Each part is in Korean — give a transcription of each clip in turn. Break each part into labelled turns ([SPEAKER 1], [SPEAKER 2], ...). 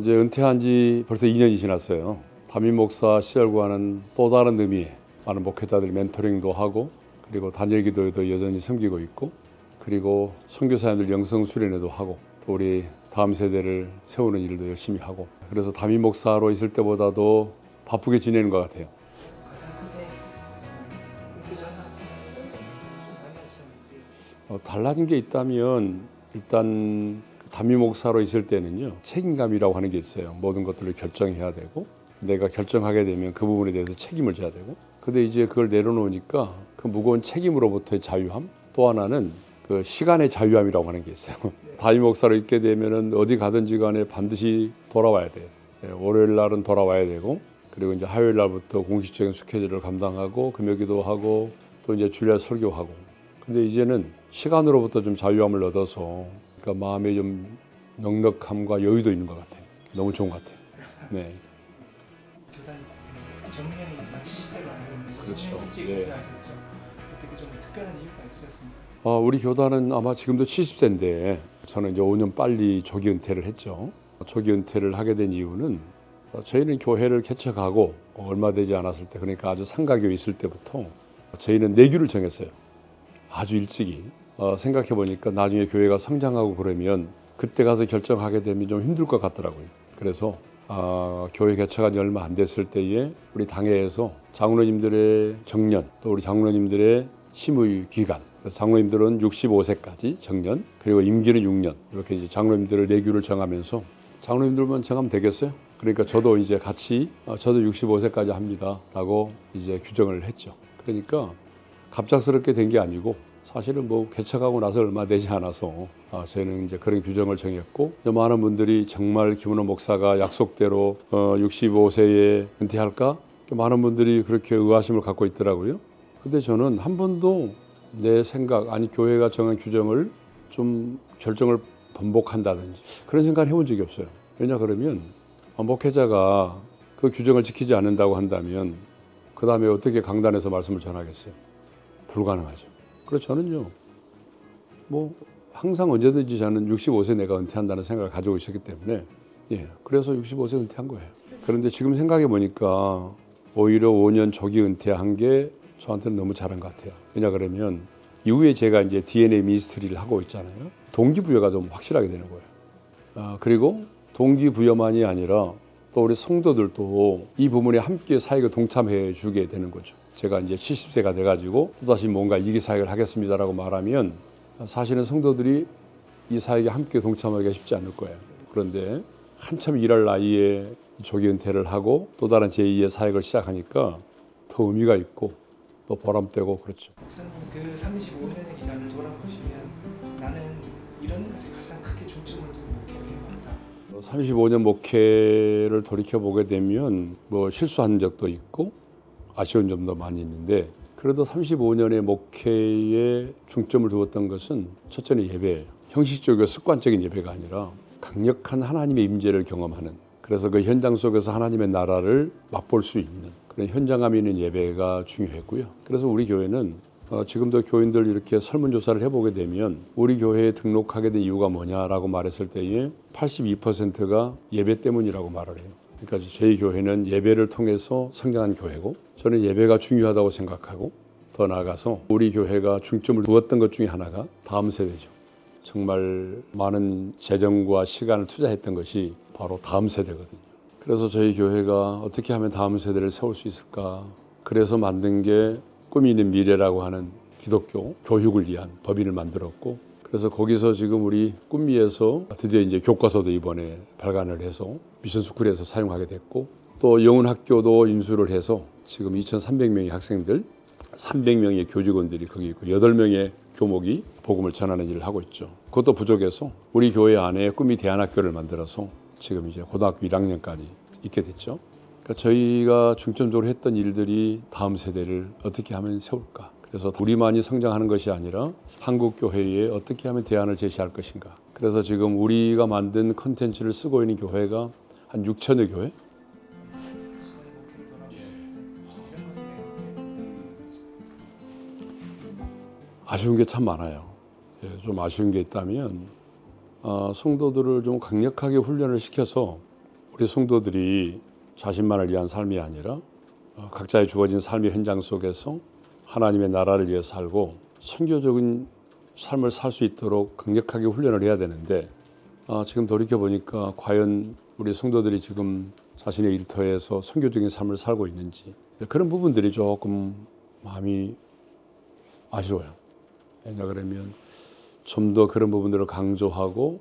[SPEAKER 1] 이제 은퇴한 지 벌써 2년이 지났어요. 담임 목사 시절과는 또 다른 의미의 많은 목회자들 멘토링도 하고, 그리고 단일 기도에도 여전히 섬기고 있고, 그리고 선교사님들 영성 수련회도 하고, 또 우리 다음 세대를 세우는 일도 열심히 하고, 그래서 담임 목사로 있을 때보다도 바쁘게 지내는 것 같아요.
[SPEAKER 2] 가장 크게 목회자나
[SPEAKER 1] 달라진 게 있다면 일단 담임 목사로 있을 때는요, 책임감이라고 하는 게 있어요. 모든 것들을 결정해야 되고, 내가 결정하게 되면 그 부분에 대해서 책임을 져야 되고, 근데 이제 그걸 내려놓으니까 그 무거운 책임으로부터의 자유함, 또 하나는 그 시간의 자유함이라고 하는 게 있어요. 담임 목사로 있게 되면은 어디 가든지 간에 반드시 돌아와야 돼요. 월요일 날은 돌아와야 되고, 그리고 이제 화요일 날부터 공식적인 스케줄을 감당하고 금요기도 하고, 또 이제 주일날 설교하고. 근데 이제는 시간으로부터 좀 자유함을 얻어서, 그러니까 마음에 좀 넉넉함과 여유도 있는 것 같아요. 너무 좋은 것 같아요. 네.
[SPEAKER 2] 교단 정년이 70세가 알고 있는데
[SPEAKER 1] 그렇죠.
[SPEAKER 2] 일찍
[SPEAKER 1] 네.
[SPEAKER 2] 은퇴하셨죠. 어떻게 좀 특별한 이유가 있으셨습니까?
[SPEAKER 1] 우리 교단은 아마 지금도 70세인데 저는 이제 5년 빨리 조기 은퇴를 했죠. 조기 은퇴를 하게 된 이유는 저희는 교회를 개척하고 얼마 되지 않았을 때, 그러니까 아주 상가교회 있을 때부터 저희는 내규를 정했어요. 아주 일찍이. 생각해 보니까 나중에 교회가 성장하고 그러면 그때 가서 결정하게 되면 좀 힘들 것 같더라고요. 그래서 교회 개척한 지 얼마 안 됐을 때에 우리 당회에서 장로님들의 정년, 또 우리 장로님들의 심의 기간, 그래서 장로님들은 65세까지 정년, 그리고 임기는 6년, 이렇게 이제 장로님들을 내규를 정하면서, 장로님들만 정하면 되겠어요? 그러니까 저도 이제 같이 저도 65세까지 합니다라고 이제 규정을 했죠. 그러니까 갑작스럽게 된 게 아니고, 사실은 뭐 개척하고 나서 얼마 되지 않아서 저희는 이제 그런 규정을 정했고, 많은 분들이 정말 김은호 목사가 약속대로 65세에 은퇴할까? 많은 분들이 그렇게 의아심을 갖고 있더라고요. 근데 저는 한 번도 내 생각, 아니 교회가 정한 규정을 좀 결정을 번복한다든지 그런 생각을 해본 적이 없어요. 왜냐 그러면 목회자가 그 규정을 지키지 않는다고 한다면 그 다음에 어떻게 강단에서 말씀을 전하겠어요? 불가능하죠. 그래서 저는요, 뭐 항상 언제든지 저는 65세 내가 은퇴한다는 생각을 가지고 있었기 때문에, 그래서 65세 은퇴한 거예요. 그런데 지금 생각해 보니까 오히려 5년 조기 은퇴한 게 저한테는 너무 잘한 것 같아요. 왜냐 그러면 이후에 제가 이제 DNA 미니스트리를 하고 있잖아요. 동기부여가 좀 확실하게 되는 거예요. 그리고 동기부여만이 아니라 또 우리 성도들도 이 부분에 함께 사역에 동참해 주게 되는 거죠. 제가 이제 70세가 돼가지고 또다시 뭔가 이기 사역을 하겠습니다라고 말하면 사실은 성도들이 이 사역에 함께 동참하기가 쉽지 않을 거예요. 그런데 한참 일할 나이에 조기 은퇴를 하고 또 다른 제2의 사역을 시작하니까 더 의미가 있고 또 보람되고 그렇죠.
[SPEAKER 2] 목사님 그 35년의 기간을 돌아보시면 나는 이런 것에 가장 크게 중점을 두고 목회를 해왔다.
[SPEAKER 1] 35년 목회를 돌이켜보게 되면 뭐 실수한 적도 있고 아쉬운 점도 많이 있는데, 그래도 35년의 목회에 중점을 두었던 것은 첫째는 예배예요. 형식적이고 습관적인 예배가 아니라 강력한 하나님의 임재를 경험하는, 그래서 그 현장 속에서 하나님의 나라를 맛볼 수 있는 그런 현장감 있는 예배가 중요했고요. 그래서 우리 교회는 지금도 교인들 이렇게 설문조사를 해보게 되면 우리 교회에 등록하게 된 이유가 뭐냐라고 말했을 때에 82%가 예배 때문이라고 말을 해요. 그러니까 저희 교회는 예배를 통해서 성장한 교회고, 저는 예배가 중요하다고 생각하고, 더 나아가서 우리 교회가 중점을 두었던 것 중에 하나가 다음 세대죠. 정말 많은 재정과 시간을 투자했던 것이 바로 다음 세대거든요. 그래서 저희 교회가 어떻게 하면 다음 세대를 세울 수 있을까? 그래서 만든 게 꿈이 있는 미래라고 하는 기독교 교육을 위한 법인을 만들었고, 그래서 거기서 지금 우리 꿈미에서 드디어 이제 교과서도 이번에 발간을 해서 미션 스쿨에서 사용하게 됐고, 또 영훈 학교도 인수를 해서 지금 2,300명의 학생들, 300명의 교직원들이 거기 있고 8명의 교목이 복음을 전하는 일을 하고 있죠. 그것도 부족해서 우리 교회 안에 꿈이 대안학교를 만들어서 지금 이제 고등학교 1학년까지 있게 됐죠. 그러니까 저희가 중점적으로 했던 일들이 다음 세대를 어떻게 하면 세울까. 그래서 우리만이 성장하는 것이 아니라 한국 교회에 어떻게 하면 대안을 제시할 것인가. 그래서 지금 우리가 만든 컨텐츠를 쓰고 있는 교회가 한 6천여 교회. 아쉬운 게 참 많아요. 좀 아쉬운 게 있다면 성도들을 좀 강력하게 훈련을 시켜서 우리 성도들이 자신만을 위한 삶이 아니라 각자의 주어진 삶의 현장 속에서 하나님의 나라를 위해 살고 선교적인 삶을 살 수 있도록 강력하게 훈련을 해야 되는데 지금 돌이켜보니까 과연 우리 성도들이 지금 자신의 일터에서 선교적인 삶을 살고 있는지 그런 부분들이 조금 마음이 아쉬워요. 왜냐 그러면 좀 더 그런 부분들을 강조하고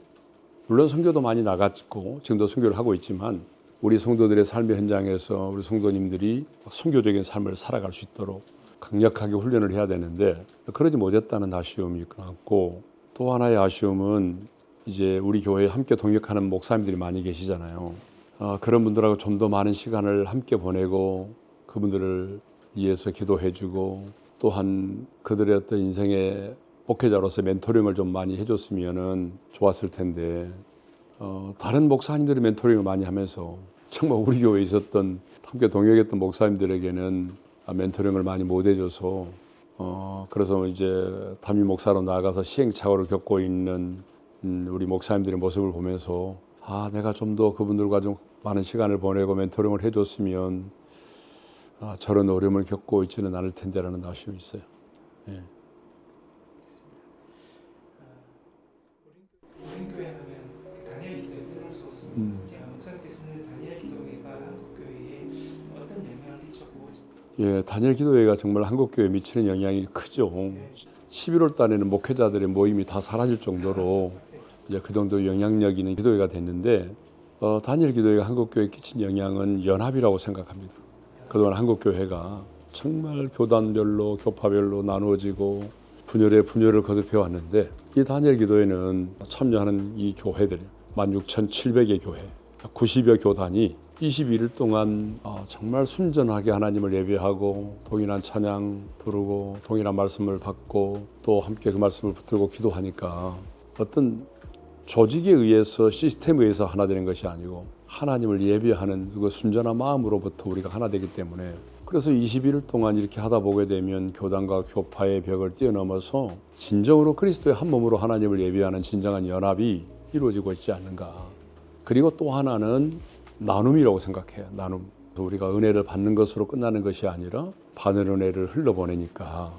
[SPEAKER 1] 물론 선교도 많이 나갔고 지금도 선교를 하고 있지만 우리 성도들의 삶의 현장에서 우리 성도님들이 선교적인 삶을 살아갈 수 있도록 강력하게 훈련을 해야 되는데 그러지 못했다는 아쉬움이 있고 또 하나의 아쉬움은 이제 우리 교회에 함께 동역하는 목사님들이 많이 계시잖아요. 그런 분들하고 좀 더 많은 시간을 함께 보내고 그분들을 위해서 기도해주고 또한 그들의 어떤 인생의 목회자로서 멘토링을 좀 많이 해줬으면 좋았을 텐데 다른 목사님들이 멘토링을 많이 하면서 정말 우리 교회에 있었던 함께 동역했던 목사님들에게는 멘토링을 많이 못 해줘서 그래서 이제 담임 목사로 나아가서 시행착오를 겪고 있는 우리 목사님들의 모습을 보면서 내가 좀 더 그분들과 좀 많은 시간을 보내고 멘토링을 해줬으면 저런 어려움을 겪고 있지는 않을 텐데라는 아쉬움이 있어요. 예.
[SPEAKER 2] 우리 교회 하면 다니엘 기도회 빼놓을 수 없습니다. 제가 목사님께서는 다니엘 기도회가 한국 교회에 어떤 영향을 끼쳤고
[SPEAKER 1] 예, 다니엘 기도회가 정말 한국 교회에 미치는 영향이 크죠. 11월 달에는 목회자들의 모임이 다 사라질 정도로 이제 그 정도 영향력 있는 기도회가 됐는데 다니엘 기도회가 한국 교회에 끼친 영향은 연합이라고 생각합니다. 그동안 한국 교회가 정말 교단별로 교파별로 나누어지고 분열에 분열을 거듭해 왔는데 이 다니엘 기도회는 참여하는 이 교회들 16,700의 교회 90여 교단이 22일 동안 정말 순전하게 하나님을 예배하고 동일한 찬양 부르고 동일한 말씀을 받고 또 함께 그 말씀을 붙들고 기도하니까 어떤 조직에 의해서 시스템에 의해서 하나 되는 것이 아니고 하나님을 예배하는 그 순전한 마음으로부터 우리가 하나 되기 때문에 그래서 21일 동안 이렇게 하다 보게 되면 교단과 교파의 벽을 뛰어넘어서 진정으로 그리스도의 한 몸으로 하나님을 예배하는 진정한 연합이 이루어지고 있지 않는가. 그리고 또 하나는 나눔이라고 생각해요. 나눔. 우리가 은혜를 받는 것으로 끝나는 것이 아니라 받은 은혜를 흘려보내니까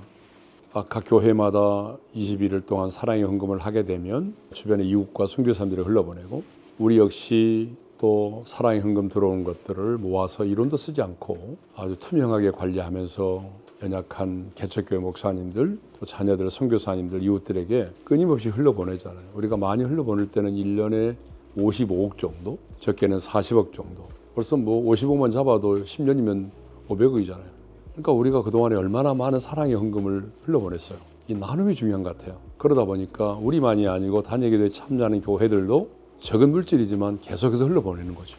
[SPEAKER 1] 각 교회마다 21일 동안 사랑의 헌금을 하게 되면 주변의 이웃과 선교사님들을 흘려보내고 우리 역시 또 사랑의 헌금 들어온 것들을 모아서 이론도 쓰지 않고 아주 투명하게 관리하면서 연약한 개척교회 목사님들, 또 자녀들, 선교사님들, 이웃들에게 끊임없이 흘려보내잖아요. 우리가 많이 흘려보낼 때는 1년에 55억 정도, 적게는 40억 정도. 벌써 뭐 50억만 잡아도 10년이면 500억이잖아요. 그러니까 우리가 그동안에 얼마나 많은 사랑의 헌금을 흘려보냈어요. 이 나눔이 중요한 것 같아요. 그러다 보니까 우리만이 아니고 다니엘기도에 참여하는 교회들도 적은 물질이지만 계속해서 흘려보내는 거죠.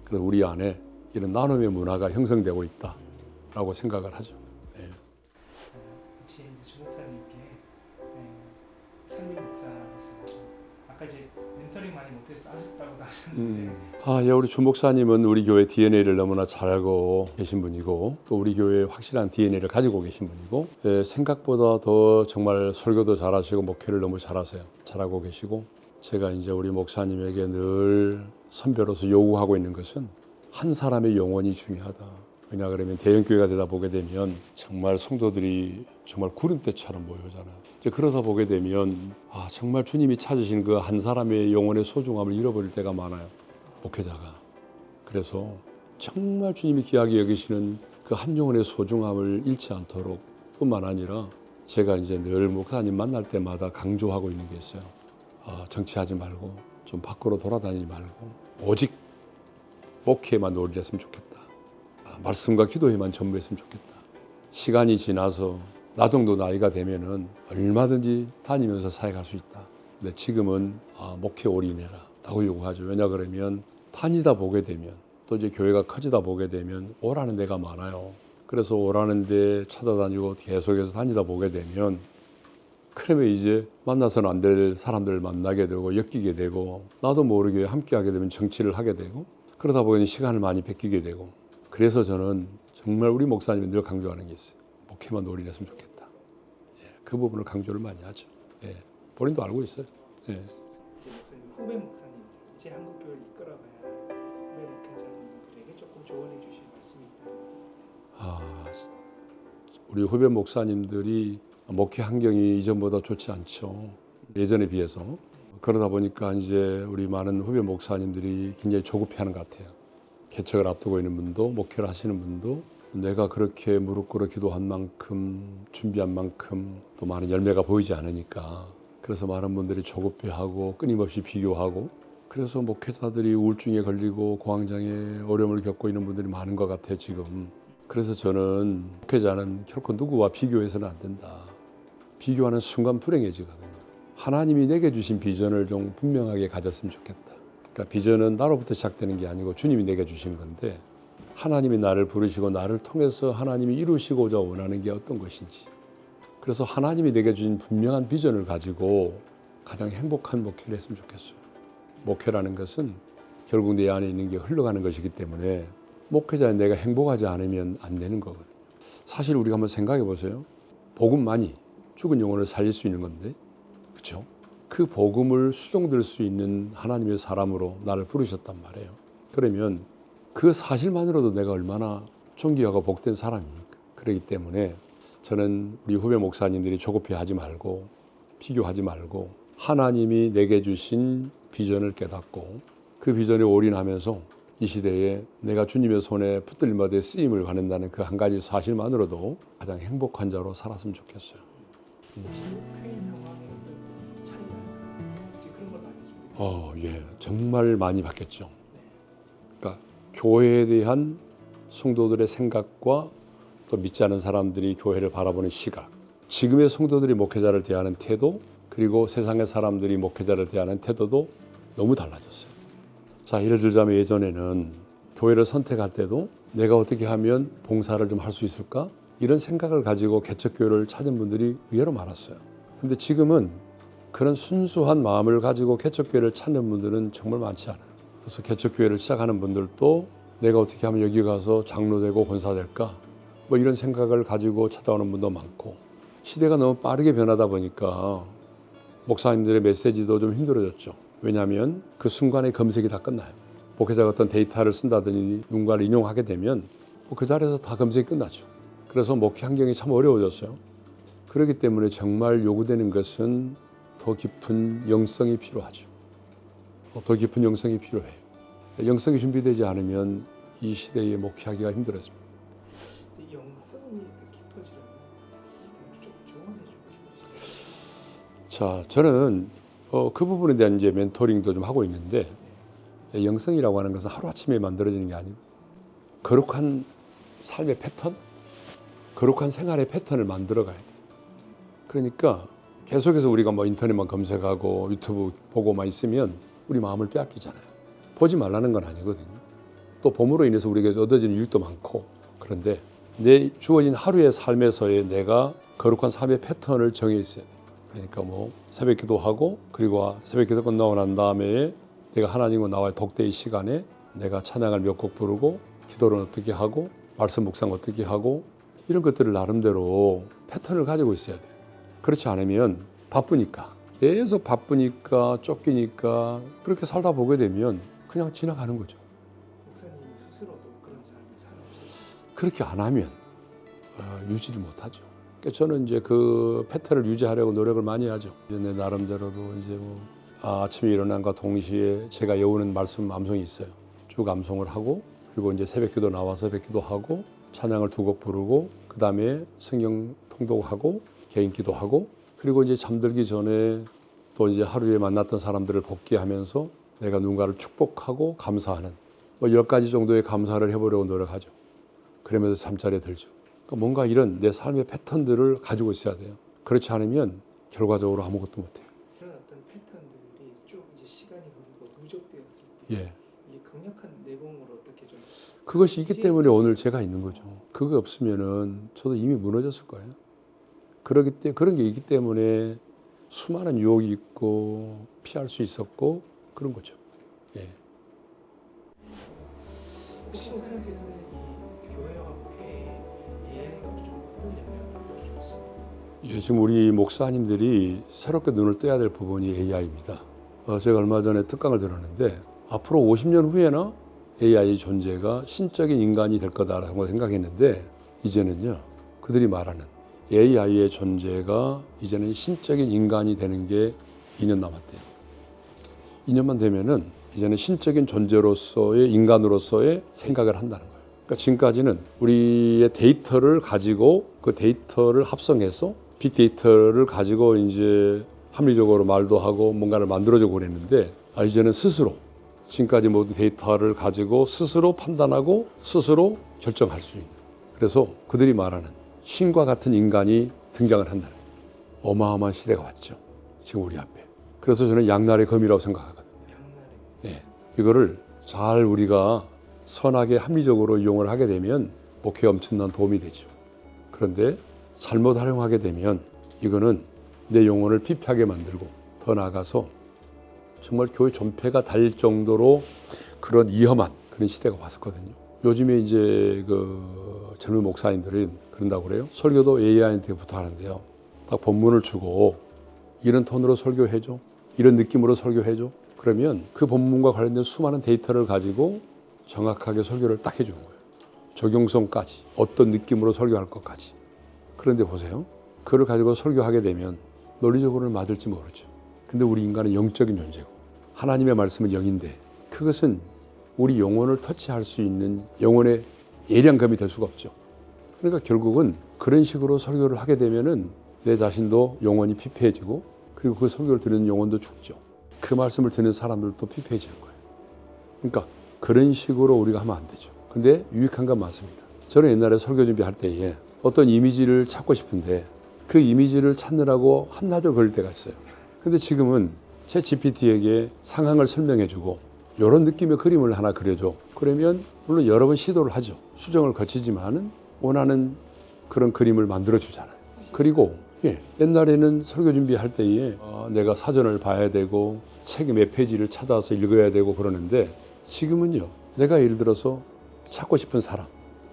[SPEAKER 1] 그래서 우리 안에 이런 나눔의 문화가 형성되고 있다라고 생각을 하죠. 네.
[SPEAKER 2] 혹시 주 목사님께 선임 목사로서 아까 이제 멘토링 많이 못해서 아쉽다고도 하셨는데
[SPEAKER 1] 예, 우리 주 목사님은 우리 교회 DNA를 너무나 잘 알고 계신 분이고 또 우리 교회에 확실한 DNA를 가지고 계신 분이고 생각보다 더 정말 설교도 잘하시고 목회를 너무 잘하고 계시고 제가 이제 우리 목사님에게 늘 선배로서 요구하고 있는 것은 한 사람의 영혼이 중요하다. 왜냐 그러면 대형교회가 되다 보게 되면 정말 성도들이 정말 구름대처럼 모여잖아요. 이제 그러다 보게 되면 정말 주님이 찾으신 그 한 사람의 영혼의 소중함을 잃어버릴 때가 많아요. 목회자가. 그래서 정말 주님이 귀하게 여기시는 그 한 영혼의 소중함을 잃지 않도록 뿐만 아니라 제가 이제 늘 목사님 만날 때마다 강조하고 있는 게 있어요. 정치하지 말고 좀 밖으로 돌아다니지 말고 오직 목회에만 놀이했으면 좋겠다. 말씀과 기도에만 전부했으면 좋겠다. 시간이 지나서 나 정도 나이가 되면은 얼마든지 다니면서 사역할 수 있다. 근데 지금은 목회 올인해라 라고 요구하죠. 왜냐 그러면 다니다 보게 되면 또 이제 교회가 커지다 보게 되면 오라는 데가 많아요. 그래서 오라는 데 찾아다니고 계속해서 다니다 보게 되면 그러면 이제 만나서는 안 될 사람들을 만나게 되고 엮이게 되고 나도 모르게 함께하게 되면 정치를 하게 되고 그러다 보니 시간을 많이 뺏기게 되고 그래서 저는 정말 우리 목사님이 늘 강조하는 게 있어요. 목회만 올인했으면 좋겠다. 그 부분을 강조를 많이 하죠. 본인도 알고 있어요.
[SPEAKER 2] 후배 목사님 이제 한국 교회를 이끌어가야 후배를 조언해 주실 말씀이 있다면.
[SPEAKER 1] 아, 우리 후배 목사님들이 목회 환경이 이전보다 좋지 않죠. 예전에 비해서. 그러다 보니까 이제 우리 많은 후배 목사님들이 굉장히 조급해하는 것 같아요. 개척을 앞두고 있는 분도 목회를 하시는 분도 내가 그렇게 무릎 꿇어 기도한 만큼 준비한 만큼 또 많은 열매가 보이지 않으니까 그래서 많은 분들이 조급해하고 끊임없이 비교하고 그래서 목회자들이 우울증에 걸리고 공황장애 어려움을 겪고 있는 분들이 많은 것 같아요 지금. 그래서 저는 목회자는 결코 누구와 비교해서는 안 된다. 비교하는 순간 불행해지거든요. 하나님이 내게 주신 비전을 좀 분명하게 가졌으면 좋겠다. 그러니까 비전은 나로부터 시작되는 게 아니고 주님이 내게 주신 건데 하나님이 나를 부르시고 나를 통해서 하나님이 이루시고자 원하는 게 어떤 것인지 그래서 하나님이 내게 주신 분명한 비전을 가지고 가장 행복한 목회를 했으면 좋겠어요. 목회라는 것은 결국 내 안에 있는 게 흘러가는 것이기 때문에 목회자는 내가 행복하지 않으면 안 되는 거거든요. 사실 우리가 한번 생각해 보세요. 복음만이 죽은 영혼을 살릴 수 있는 건데 그렇죠? 그 복음을 수종될 수 있는 하나님의 사람으로 나를 부르셨단 말이에요. 그러면 그 사실만으로도 내가 얼마나 존귀하고 복된 사람입니까? 그렇기 때문에 저는 우리 후배 목사님들이 조급해하지 말고 비교하지 말고 하나님이 내게 주신 비전을 깨닫고 그 비전에 올인하면서 이 시대에 내가 주님의 손에 붙들림받아 쓰임을 받는다는 그 한 가지 사실만으로도 가장 행복한 자로 살았으면 좋겠어요.
[SPEAKER 2] 목회 상황의 차이나 그런 걸 많이 좀.
[SPEAKER 1] 예, 정말 많이 바뀌었죠. 그러니까 교회에 대한 성도들의 생각과 또 믿지 않은 사람들이 교회를 바라보는 시각, 지금의 성도들이 목회자를 대하는 태도, 그리고 세상의 사람들이 목회자를 대하는 태도도 너무 달라졌어요. 자, 예를 들자면 예전에는 교회를 선택할 때도 내가 어떻게 하면 봉사를 좀 할 수 있을까? 이런 생각을 가지고 개척교회를 찾은 분들이 의외로 많았어요. 근데 지금은 그런 순수한 마음을 가지고 개척교회를 찾는 분들은 정말 많지 않아요. 그래서 개척교회를 시작하는 분들도 내가 어떻게 하면 여기 가서 장로되고 권사될까? 뭐 이런 생각을 가지고 찾아오는 분도 많고 시대가 너무 빠르게 변하다 보니까 목사님들의 메시지도 좀 힘들어졌죠. 왜냐하면 그 순간에 검색이 다 끝나요. 목회자가 어떤 데이터를 쓴다든지 누군가를 인용하게 되면 그 자리에서 다 검색이 끝나죠. 그래서 목회 환경이 참 어려워졌어요. 그렇기 때문에 정말 요구되는 것은 더 깊은 영성이 필요하죠. 더 깊은 영성이 필요해요. 영성이 준비되지 않으면 이 시대에 목회하기가 힘들어집니다.
[SPEAKER 2] 영성이 더 깊어지려면 좀 조언해 주고 싶으시죠?
[SPEAKER 1] 자, 저는 그 부분에 대한 이제 멘토링도 좀 하고 있는데 영성이라고 하는 것은 하루아침에 만들어지는 게 아니고 거룩한 삶의 패턴, 거룩한 생활의 패턴을 만들어가야 돼요. 그러니까 계속해서 우리가 뭐 인터넷만 검색하고 유튜브 보고만 있으면 우리 마음을 빼앗기잖아요. 보지 말라는 건 아니거든요. 또 봄으로 인해서 우리에게 얻어지는 유익도 많고 그런데 내 주어진 하루의 삶에서의 내가 거룩한 삶의 패턴을 정해 있어요. 그러니까 뭐 새벽 기도하고 그리고 새벽 기도 끝나고 난 다음에 내가 하나님과 나와의 독대의 시간에 내가 찬양을 몇 곡 부르고 기도를 어떻게 하고 말씀 묵상 어떻게 하고 이런 것들을 나름대로 패턴을 가지고 있어야 돼요. 그렇지 않으면 바쁘니까 계속 바쁘니까 쫓기니까 그렇게 살다 보게 되면 그냥 지나가는 거죠.
[SPEAKER 2] 목사님 스스로도 그런 삶을 살아오셨어요.
[SPEAKER 1] 그렇게 안 하면 유지를 못하죠. 그러니까 저는 이제 그 패턴을 유지하려고 노력을 많이 하죠. 내 나름대로도 이제 뭐 아침에 일어난과 동시에 제가 외우는 말씀 암송이 있어요. 쭉 암송을 하고 그리고 이제 새벽기도 나와서 새벽기도하고 찬양을 2곡 부르고 그 다음에 성경 통독하고 개인기도하고 그리고 이제 잠들기 전에 또 이제 하루에 만났던 사람들을 복귀하면서 내가 누군가를 축복하고 감사하는 뭐 10가지 정도의 감사를 해보려고 노력하죠. 그러면서 잠자리에 들죠. 그러니까 뭔가 이런 내 삶의 패턴들을 가지고 있어야 돼요. 그렇지 않으면 결과적으로 아무것도 못해요.
[SPEAKER 2] 그런 어떤 패턴들이 쭉 이제 시간이 흐르고 누적되었을 때
[SPEAKER 1] 예.
[SPEAKER 2] 이 강력한 내공으로 어떻게 좀
[SPEAKER 1] 그것이 있기 때문에 오늘 제가 있는 거죠. 그거 없으면은 저도 이미 무너졌을 거예요. 그런 게 있기 때문에 수많은 유혹이 있고 피할 수 있었고 그런 거죠. 예.
[SPEAKER 2] 혹시 목사님께서는 이 교회와 목회의 예언을 좀 어떤 영향을 주셨어요?
[SPEAKER 1] 예, 지금 우리 목사님들이 새롭게 눈을 떠야 될 부분이 AI입니다. 제가 얼마 전에 특강을 들었는데 앞으로 50년 후에나 AI 존재가 신적인 인간이 될 거다라고 생각했는데 이제는요. 그들이 말하는 AI의 존재가 이제는 신적인 인간이 되는 게 2년 남았대요. 2년만 되면은 이제는 신적인 존재로서의 인간으로서의 생각을 한다는 거예요. 그러니까 지금까지는 우리의 데이터를 가지고 그 데이터를 합성해서 빅데이터를 가지고 이제 합리적으로 말도 하고 뭔가를 만들어주고 그랬는데 이제는 스스로 지금까지 모든 데이터를 가지고 스스로 판단하고 스스로 결정할 수 있는 그래서 그들이 말하는 신과 같은 인간이 등장을 한다는 어마어마한 시대가 왔죠. 지금 우리 앞에. 그래서 저는 양날의 검이라고 생각하거든요. 네. 이거를 잘 우리가 선하게 합리적으로 이용을 하게 되면 목회에 엄청난 도움이 되죠. 그런데 잘못 활용하게 되면 이거는 내 영혼을 피폐하게 만들고 더 나아가서 정말 교회 존폐가 달 정도로 그런 위험한 그런 시대가 왔었거든요. 요즘에 이제 그 젊은 목사님들은 그런다고 그래요. 설교도 AI한테 부탁하는데요. 딱 본문을 주고 이런 톤으로 설교해줘. 이런 느낌으로 설교해줘. 그러면 그 본문과 관련된 수많은 데이터를 가지고 정확하게 설교를 딱 해주는 거예요. 적용성까지 어떤 느낌으로 설교할 것까지. 그런데 보세요. 그걸 가지고 설교하게 되면 논리적으로는 맞을지 모르죠. 근데 우리 인간은 영적인 존재고 하나님의 말씀은 영인데 그것은 우리 영혼을 터치할 수 있는 영혼의 예량감이 될 수가 없죠. 그러니까 결국은 그런 식으로 설교를 하게 되면은 내 자신도 영혼이 피폐해지고 그리고 그 설교를 듣는 영혼도 죽죠. 그 말씀을 듣는 사람들도 피폐해지는 거예요. 그러니까 그런 식으로 우리가 하면 안 되죠. 근데 유익한 건 맞습니다. 저는 옛날에 설교 준비할 때에 어떤 이미지를 찾고 싶은데 그 이미지를 찾느라고 한나절 걸릴 때가 있어요. 근데 지금은 챗GPT에게 상황을 설명해주고 이런 느낌의 그림을 하나 그려줘. 그러면 물론 여러 번 시도를 하죠. 수정을 거치지만은 원하는 그런 그림을 만들어주잖아요. 그리고 옛날에는 설교 준비할 때에 내가 사전을 봐야 되고 책의 몇 페이지를 찾아서 읽어야 되고 그러는데 지금은요. 내가 예를 들어서 찾고 싶은 사람,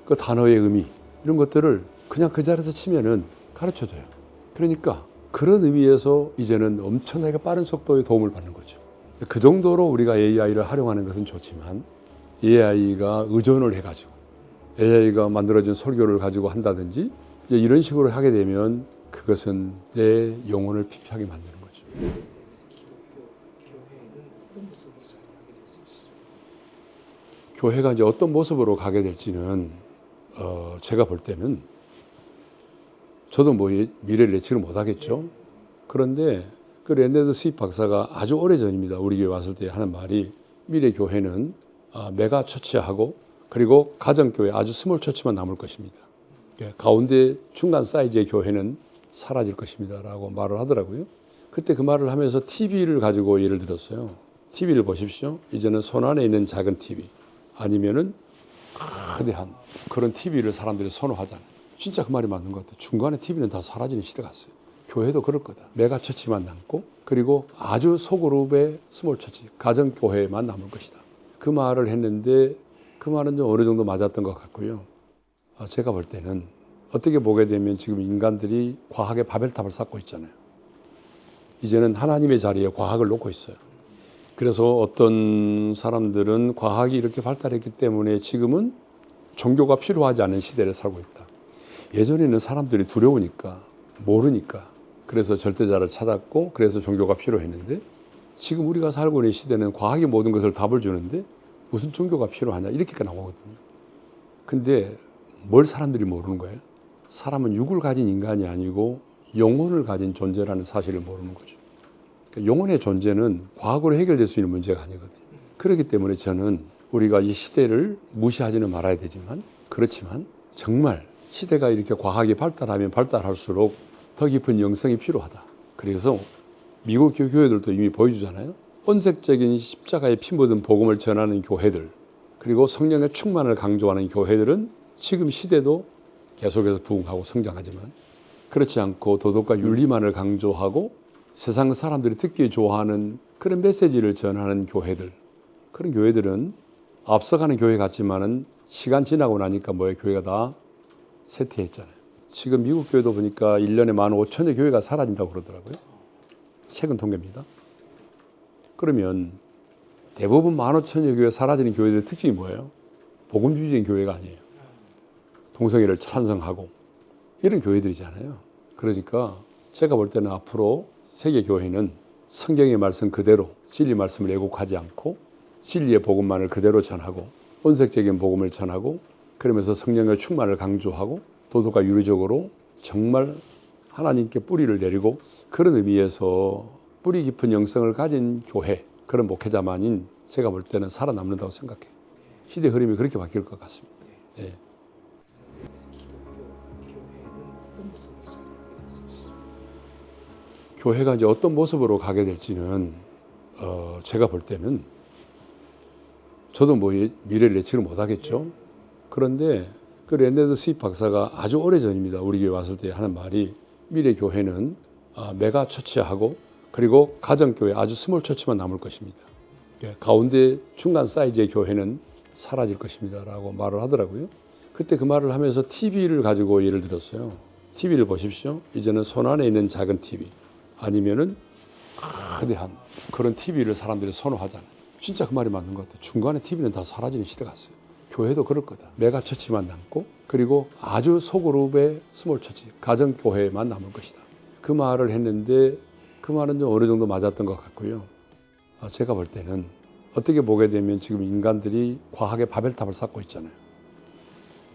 [SPEAKER 1] 그 단어의 의미 이런 것들을 그냥 그 자리에서 치면은 가르쳐줘요. 그러니까 그런 의미에서 이제는 엄청나게 빠른 속도의 도움을 받는 거죠. 그 정도로 우리가 AI를 활용하는 것은 좋지만 AI가 의존을 해가지고 AI가 만들어준 설교를 가지고 한다든지 이런 식으로 하게 되면 그것은 내 영혼을 피폐하게 만드는 거죠. 교회가 이제 어떤 모습으로 가게 될지는 제가 볼 때는 저도 뭐 미래를 예측을 못 하겠죠. 그런데 그 랜데드 스윗 박사가 아주 오래전입니다. 우리 교회 왔을 때 하는 말이 미래 교회는 메가 처치하고 그리고 가정교회 아주 스몰 처치만 남을 것입니다. 가운데 중간 사이즈의 교회는 사라질 것입니다. 라고 말을 하더라고요. 그때 그 말을 하면서 TV를 가지고 예를 들었어요. TV를 보십시오. 이제는 손 안에 있는 작은 TV 아니면은 거대한 그런 TV를 사람들이 선호하잖아요. 진짜 그 말이 맞는 것 같아요. 중간에 TV는 다 사라지는 시대가 왔어요. 교회도 그럴 거다. 메가처치만 남고 그리고 아주 소그룹의 스몰처치, 가정교회만 남을 것이다. 그 말을 했는데 그 말은 좀 어느 정도 맞았던 것 같고요. 제가 볼 때는 어떻게 보게 되면 지금 인간들이 과학의 바벨탑을 쌓고 있잖아요. 이제는 하나님의 자리에 과학을 놓고 있어요. 그래서 어떤 사람들은 과학이 이렇게 발달했기 때문에 지금은 종교가 필요하지 않은 시대를 살고 있다. 예전에는 사람들이 두려우니까 모르니까 그래서 절대자를 찾았고 그래서 종교가 필요했는데 지금 우리가 살고 있는 시대는 과학이 모든 것을 답을 주는데 무슨 종교가 필요하냐 이렇게 나오거든요. 근데 뭘 사람들이 모르는 거예요? 사람은 육을 가진 인간이 아니고 영혼을 가진 존재라는 사실을 모르는 거죠. 그러니까 영혼의 존재는 과학으로 해결될 수 있는 문제가 아니거든요. 그렇기 때문에 저는 우리가 이 시대를 무시하지는 말아야 되지만 그렇지만 정말 시대가 이렇게 과학이 발달하면 발달할수록 더 깊은 영성이 필요하다. 그래서 미국 교회들도 이미 보여주잖아요. 온색적인 십자가의 피 묻은 복음을 전하는 교회들 그리고 성령의 충만을 강조하는 교회들은 지금 시대도 계속해서 부흥하고 성장하지만 그렇지 않고 도덕과 윤리만을 강조하고 세상 사람들이 듣기 좋아하는 그런 메시지를 전하는 교회들 그런 교회들은 앞서가는 교회 같지만은 시간 지나고 나니까 뭐예요? 교회가 다 쇠퇴했잖아요. 지금 미국 교회도 보니까 1년에 15,000여 교회가 사라진다고 그러더라고요. 최근 통계입니다. 그러면 대부분 15,000여 교회 사라지는 교회들의 특징이 뭐예요? 복음주의적인 교회가 아니에요. 동성애를 찬성하고 이런 교회들이잖아요. 그러니까 제가 볼 때는 앞으로 세계 교회는 성경의 말씀 그대로 진리 말씀을 왜곡하지 않고 진리의 복음만을 그대로 전하고 온색적인 복음을 전하고 그러면서 성령의 충만을 강조하고 도덕과 윤리적으로 정말 하나님께 뿌리를 내리고 그런 의미에서 뿌리 깊은 영성을 가진 교회, 그런 목회자만인 제가 볼 때는 살아남는다고 생각해요. 시대 흐름이 그렇게 바뀔 것 같습니다. 예. 교회가 이제 어떤 모습으로 가게 될지는 제가 볼 때는 저도 뭐 미래를 예측을 못 하겠죠. 그런데 그 레네드 스윗 박사가 아주 오래전입니다. 우리 교회 왔을 때 하는 말이 미래 교회는 메가 처치하고 그리고 가정교회 아주 스몰 처치만 남을 것입니다. 가운데 중간 사이즈의 교회는 사라질 것입니다 라고 말을 하더라고요. 그때 그 말을 하면서 TV를 가지고 예를 들었어요. TV를 보십시오. 이제는 손 안에 있는 작은 TV 아니면은 거대한 그런 TV를 사람들이 선호하잖아요. 진짜 그 말이 맞는 것 같아요. 중간에 TV는 다 사라지는 시대가 왔어요. 교회도 그럴 거다. 메가 처치만 남고 그리고 아주 소그룹의 스몰 처치, 가정교회만 남을 것이다. 그 말을 했는데 그 말은 좀 어느 정도 맞았던 것 같고요. 제가 볼 때는 어떻게 보게 되면 지금 인간들이 과학의 바벨탑을 쌓고 있잖아요.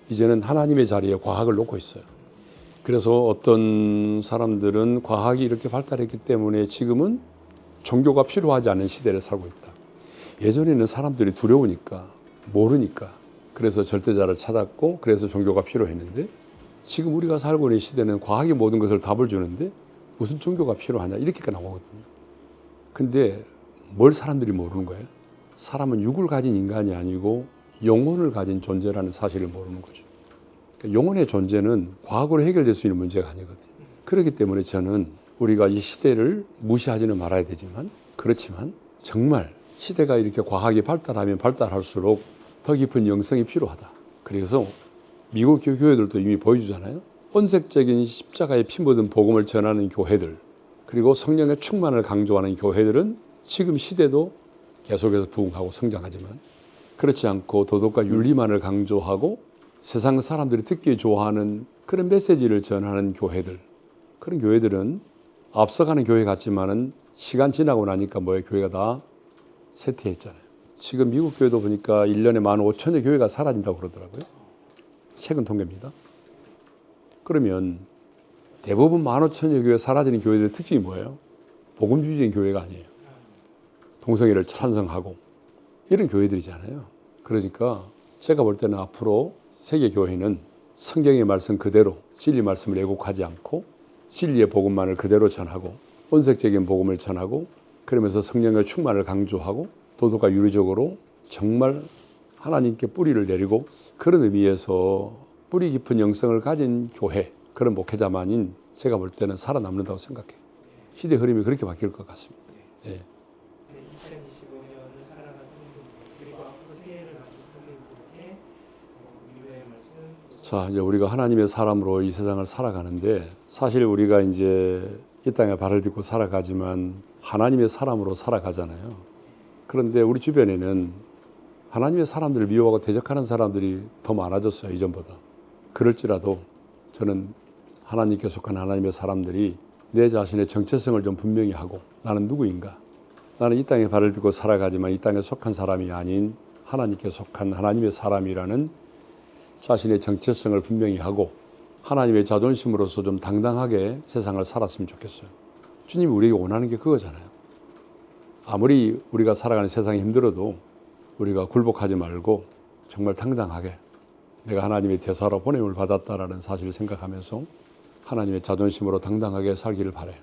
[SPEAKER 1] 이제는 하나님의 자리에 과학을 놓고 있어요. 그래서 어떤 사람들은 과학이 이렇게 발달했기 때문에 지금은 종교가 필요하지 않은 시대를 살고 있다. 예전에는 사람들이 두려우니까 모르니까 그래서 절대자를 찾았고 그래서 종교가 필요했는데 지금 우리가 살고 있는 시대는 과학이 모든 것을 답을 주는데 무슨 종교가 필요하냐 이렇게까지 나오거든요. 근데 뭘 사람들이 모르는 거예요? 사람은 육을 가진 인간이 아니고 영혼을 가진 존재라는 사실을 모르는 거죠. 그러니까 영혼의 존재는 과학으로 해결될 수 있는 문제가 아니거든요. 그렇기 때문에 저는 우리가 이 시대를 무시하지는 말아야 되지만 그렇지만 정말 시대가 이렇게 과학이 발달하면 발달할수록 더 깊은 영성이 필요하다. 그래서 미국 교회들도 이미 보여주잖아요. 온색적인 십자가에 피 묻은 복음을 전하는 교회들 그리고 성령의 충만을 강조하는 교회들은 지금 시대도 계속해서 부흥하고 성장하지만 그렇지 않고 도덕과 윤리만을 강조하고 세상 사람들이 듣기 좋아하는 그런 메시지를 전하는 교회들 그런 교회들은 앞서가는 교회 같지만은 시간 지나고 나니까 뭐예요? 교회가 다 쇠퇴했잖아요. 지금 미국 교회도 보니까 1년에 15,000여 교회가 사라진다고 그러더라고요. 최근 통계입니다. 그러면 대부분 15,000여 교회 사라지는 교회들의 특징이 뭐예요? 복음주의적인 교회가 아니에요. 동성애를 찬성하고 이런 교회들이잖아요. 그러니까 제가 볼 때는 앞으로 세계 교회는 성경의 말씀 그대로 진리 말씀을 왜곡하지 않고 진리의 복음만을 그대로 전하고 온색적인 복음을 전하고 그러면서 성령의 충만을 강조하고 도덕과 윤리적으로 정말 하나님께 뿌리를 내리고 그런 의미에서 뿌리 깊은 영성을 가진 교회, 그런 목회자만인 제가 볼 때는 살아남는다고 생각해요. 시대 흐름이 그렇게 바뀔 것 같습니다. 예.
[SPEAKER 2] 2025년을 살아가는 그리고 앞으로 새해를 맞이하는 분에게 위로의 말씀.
[SPEAKER 1] 자, 이제 우리가 하나님의 사람으로 이 세상을 살아가는데 사실 우리가 이제 이 땅에 발을 딛고 살아가지만 하나님의 사람으로 살아가잖아요. 그런데 우리 주변에는 하나님의 사람들을 미워하고 대적하는 사람들이 더 많아졌어요, 이전보다. 그럴지라도 저는 하나님께 속한 하나님의 사람들이 내 자신의 정체성을 좀 분명히 하고 나는 누구인가? 나는 이 땅에 발을 딛고 살아가지만 이 땅에 속한 사람이 아닌 하나님께 속한 하나님의 사람이라는 자신의 정체성을 분명히 하고 하나님의 자존심으로서 좀 당당하게 세상을 살았으면 좋겠어요. 주님이 우리에게 원하는 게 그거잖아요. 아무리 우리가 살아가는 세상이 힘들어도 우리가 굴복하지 말고 정말 당당하게 내가 하나님의 대사로 보냄을 받았다라는 사실을 생각하면서 하나님의 자존심으로 당당하게 살기를 바라요.